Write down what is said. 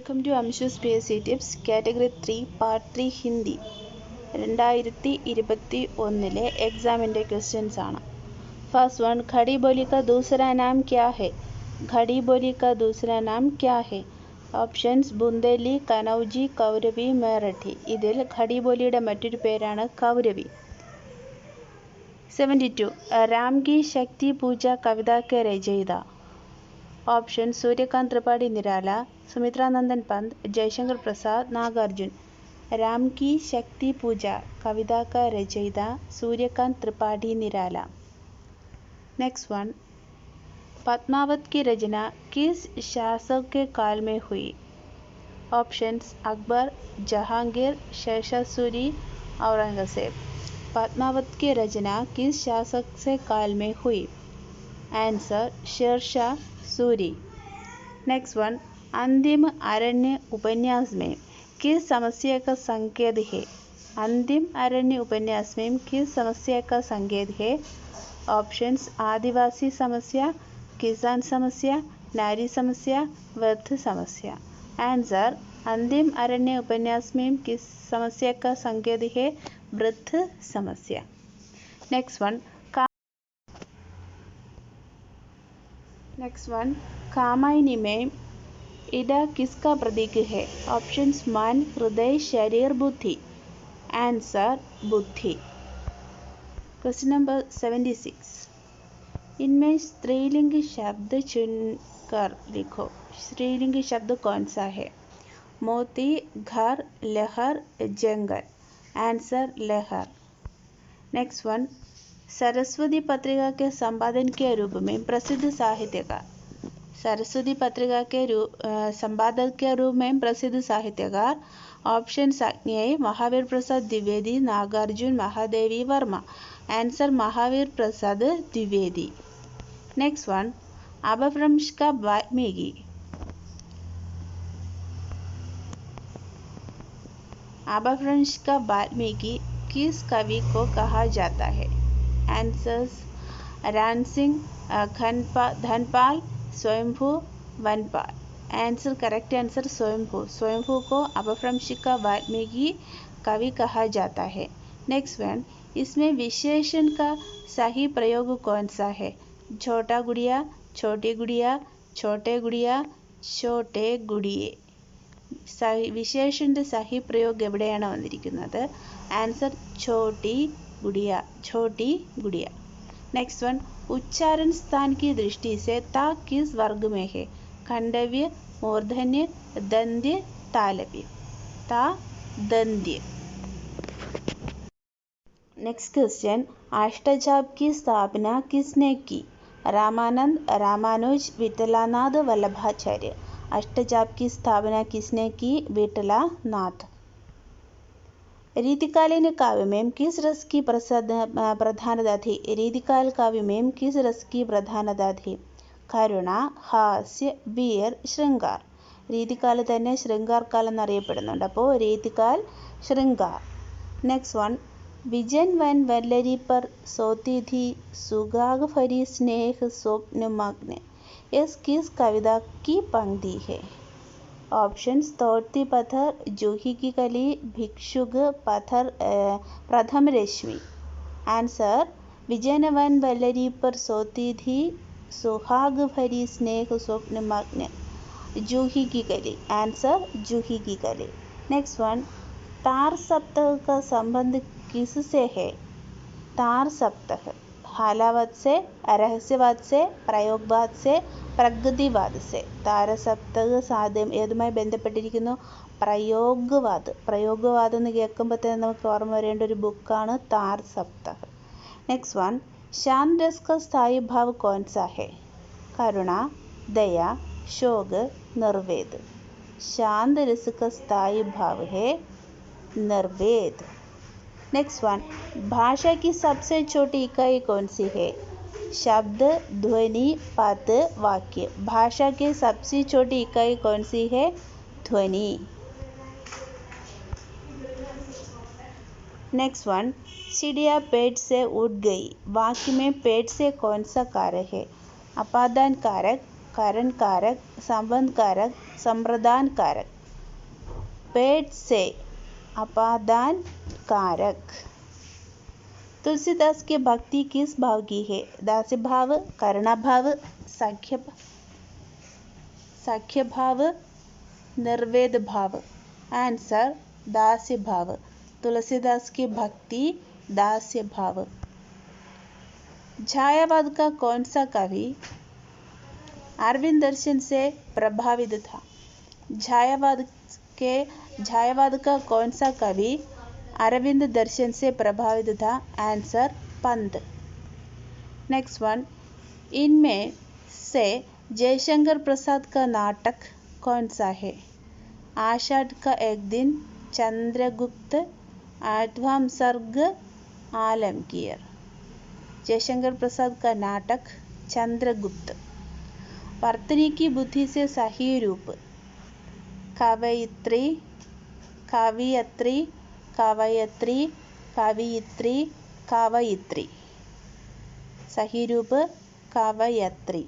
Welcome to Amshu space tips category 3 part 3 Hindi 2021 എക്സാമിൻ്റെ questions ആണ്. First one, khadi ബോലി കാ ദൂസരാ നാം ക്യാ ഹെ? ഖടി ബോലി കാ ദൂസരാ നാം ക്യാ ഹെ? ഓപ്ഷൻസ് ബുന്ദേലി, കനൗജി, കൗരവി, മേറഠി. ഇതിൽ ഖടി ബോലിയുടെ മറ്റൊരു പേരാണ് കൗരവി. 72, രാം കി ശക്തി പൂജ കവിത കെ രചയിത. ऑप्शन सूर्यकांत त्रिपाठी निराला, सुमित्रा नंदन पंत, जयशंकर प्रसाद, नागार्जुन. राम की शक्ति पूजा कविता का रचयिता सूर्यकांत त्रिपाठी निराला. नेक्स्ट वन, पद्मावत की रचना किस शासक के काल में हुई? ऑप्शंस अकबर, जहांगीर, शेरशाह सूरी, औरंगजेब. पद्मावत की रचना किस शासक से काल में हुई? Answer Sher Shah Suri. Next one, Antim Aranya उपन्यास में किस समस्या का संकेत है? अंतिम अरण्य उपन्यास में किस समस्या का संकेत है? ऑप्शंस आदिवासी समस्या, किसान समस्या, नारी समस्या, वृद्ध समस्या. आंसर अंतिम अरण्य उपन्यास में किस समस्या का संकेत है? वृद्ध समस्या. नेक्स्ट वन, कामायनी में इडा किसका प्रतीक है? ऑप्शंस मन, हृदय, शरीर, बुद्धि. आंसर बुद्धि. क्वेश्चन नंबर 76, इनमें स्त्रीलिंग शब्द चुनकर लिखो. स्त्रीलिंग शब्द कौन सा है? मोती, घर, लहर, जंगल. आंसर लहर. नेक्स्ट वन, सरस्वती पत्रिका के संपादन के रूप में प्रसिद्ध साहित्यकार. सरस्वती पत्रिका के संपादक के रूप में प्रसिद्ध साहित्यकार. Option आज्ञेय, Mahavir Prasad Dwivedi, Nagarjuna, Mahadevi Verma. Answer Mahavir Prasad Dwivedi. Next one, अपभ्रंश का वाल्मीकि. अपभ्रंश का वाल्मीकि किस कवि को कहा जाता है? आंसर्स राम सिंह, धनपाल, स्वयंभू, वनपाल. आंसर करेक्ट आंसर स्वयंभू. स्वयंभू को अपभ्रंश का वाल्मीकि कवि कहा जाता है. नेक्स्ट वन, इसमें विशेषण का सही प्रयोग कौन सा है? छोटा गुड़िया, छोटी गुड़िया, छोटे गुड़िया, छोटे गुड़िये. വിശേഷന്റെ സഹി പ്രയോഗം എവിടെയാണ് വന്നിരിക്കുന്നത്? ആൻസർ छोटी गुड़िया, छोटी गुड़िया. नेक्स्ट वन, उच्चारण स्थान की दृष्टि से ता किस वर्ग में है? खंडव्य, मूर्धन्य, दंद्य, तालव्य. ता दंद्य. नेक्स्ट क्वेश्चन, अष्टजाप की स्थापना किसने की? रामानंद, रामानुज, विठलानाथ, वल्लभाचार्य. अष्टजाप की स्थापना किसने की? विठलानाथ. रीतिकालीन काव्य में किस रस की प्रधानता थी? रीतिकाल काव्य में किस रस की प्रधानता थी? കരുണ, ഹാസ്യ, വീർ, ശൃംഗാർ. രീതികാൽ തന്നെ ശൃംഗാർ കാലം എന്നറിയപ്പെടുന്നുണ്ട്. അപ്പോൾ രീതികാൽ ശൃംഗാർ. നെക്സ്റ്റ് വൺ, വിജൻ വൻ വല്ലരി पर सोती थी सुगाग भरी स्नेह स्वप्न मग्न. इस किस कविता की पंक्ति है? ऑप्शंस तोड़ती पत्थर, जूही की कली, भिक्षुक, पत्थर, प्रथम रश्मि. आंसर विजयवन वल्लरी पर सोती थी सुहाग भरी स्नेह स्वप्न मग्न. जूही की कली. आंसर जूही की कली. नेक्स्ट वन, तार सप्तह का संबंध किससे है? तार सप्तह हालावाद से, रहस्यवाद से, प्रयोगवाद से, പ്രകൃതിവാദ് സെ. താരസപ്തക സാധ്യം ഏതുമായി ബന്ധപ്പെട്ടിരിക്കുന്നു? പ്രയോഗവാദ്. പ്രയോഗവാദം എന്ന് കേൾക്കുമ്പോൾ തന്നെ നമുക്ക് ഓർമ്മ വരേണ്ട ഒരു ബുക്കാണ് താർ സപ്തക. നെക്സ്റ്റ് വൺ, शांत रस का स्थायी भाव कौन सा है? करुणा, दया, शोक, निर्वेद. शांत रस का स्थायी भाव है निर्वेद. नेक्स्ट वन, भाषा की सबसे छोटी इकाई कौन सी है? शब्द, ध्वनि, पद, वाक्य. भाषा की सबसे छोटी इकाई कौन सी है? ध्वनि. नेक्स्ट वन, चिड़िया पेड़ से उड़ गई. वाक्य में पेड़ से कौन सा कारक है? अपादान कारक, कारण कारक, संबंध कारक, संप्रदान कारक। पेड़ से अपादान कारक। तुलसीदास की भक्ति किस भाव की है? दास्य भाव, करुणा भाव, साख्य भाव, निर्वेद भाव। आंसर दास्य भाव। तुलसीदास की भक्ति दास्य भाव। छायावाद का कौन सा कवि अरविंद दर्शन से प्रभावित था? छायावाद का कौन सा कवि अरविंद दर्शन से प्रभावित था? आंसर पंत। नेक्स्ट वन, इनमें से जयशंकर प्रसाद का नाटक कौन सा है? आषाढ़ का एक दिन, चंद्रगुप्त, आठवां सर्ग, आलमगीर। जयशंकर प्रसाद का नाटक चंद्रगुप्त। वर्तनी की बुद्धि से सही रूप कवयित्री, कवियत्री, कवयत्री, कवियित्री, कवयित्री। सही रूप कवयत्री।